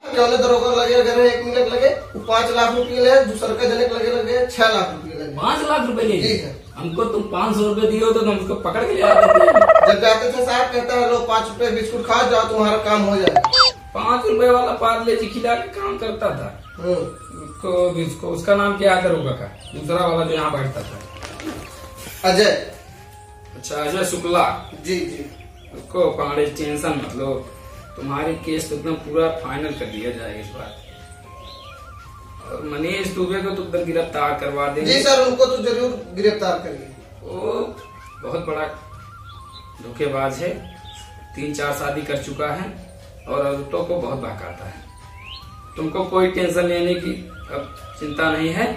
जौने दरोगा लगे अगर 1 मिनट लगे 5 लाख रुपये ले, दूसरे का जनक लगे 6 लाख रुपये लगे। 5 लाख रुपए ले जी है। हमको तुम 500 रुपए दिए हो तो हम उसको पकड़ के ले आते थे। जब जाते थे साहब कहता है लो 5 रुपए बिस्कुट खा जाओ तुम्हारा काम हो जाए। 5 रुपए वाला पार्ले जी खिला के काम करता था। उसको उसका नाम क्या है दरोगा का? दूसरा वाला जो यहाँ बैठता था अजय। अच्छा अजय शुक्ला जी जी। उसको पांडे टेंशन मत लो, तुम्हारी केस तो एकदम पूरा फाइनल कर दिया जाएगा इस बार। और मनीष दुबे को तो एकदम गिरफ्तार करवा देंगे। जी सर, उनको तो जरूर गिरफ्तार करिए। वो बहुत बड़ा धोखेबाज है, 3-4 शादी कर चुका है और औरतों को बहुत बहकाता है। तुमको कोई टेंशन लेने की अब चिंता नहीं है,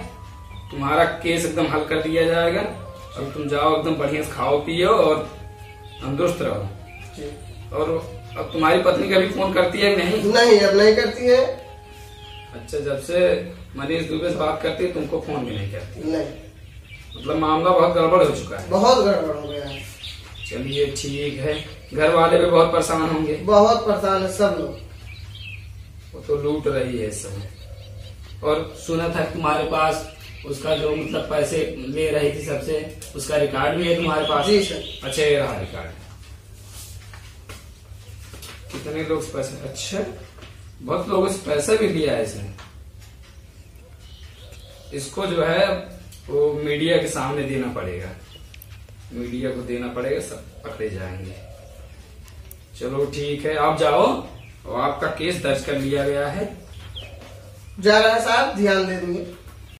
तुम्हारा केस एकदम हल कर दिया जाएगा। अब तुम जाओ एकदम बढ़िया से खाओ पियो और तंदुरुस्त रहो। और अब तुम्हारी पत्नी कभी फोन करती है कि नहीं? नहीं, अब नहीं करती है। अच्छा, जब से मनीष दुबे से बात करती है तुमको फोन भी नहीं करती? नहीं। मतलब मामला बहुत गड़बड़ हो चुका है। बहुत गड़बड़ हो गया है। चलिए ठीक है, घर वाले भी बहुत परेशान होंगे। बहुत परेशान है सब लोग। वो तो लूट रही है इस समय। और सुना था तुम्हारे पास उसका जो मतलब पैसे ले रही थी सबसे, उसका रिकॉर्ड भी है तुम्हारे पास? जी सर। अच्छा ये रहा रिकॉर्ड। कितने लोग से पैसे? अच्छा, बहुत लोगों से पैसे भी लिया है इसने। इसको जो है वो मीडिया के सामने देना पड़ेगा, मीडिया को देना पड़ेगा, सब पकड़े जाएंगे। चलो ठीक है, आप जाओ और आपका केस दर्ज कर लिया गया है। जा रहा है साहब, ध्यान दे देंगे।